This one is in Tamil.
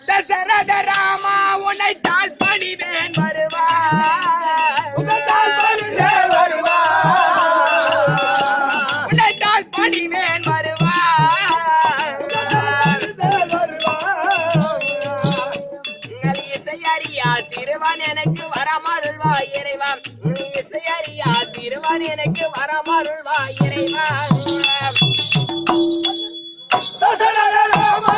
தசரத ராமா உன்னை தாழ் பணிவேன் வருவா உன்னை தாழ் பணிவேன் வருவா இசையறியா திருவன் எனக்கு வரமருள்வா இறைவா இசையறியா திருவன் எனக்கு வரமருள்வா இறைவா தசரத ராமா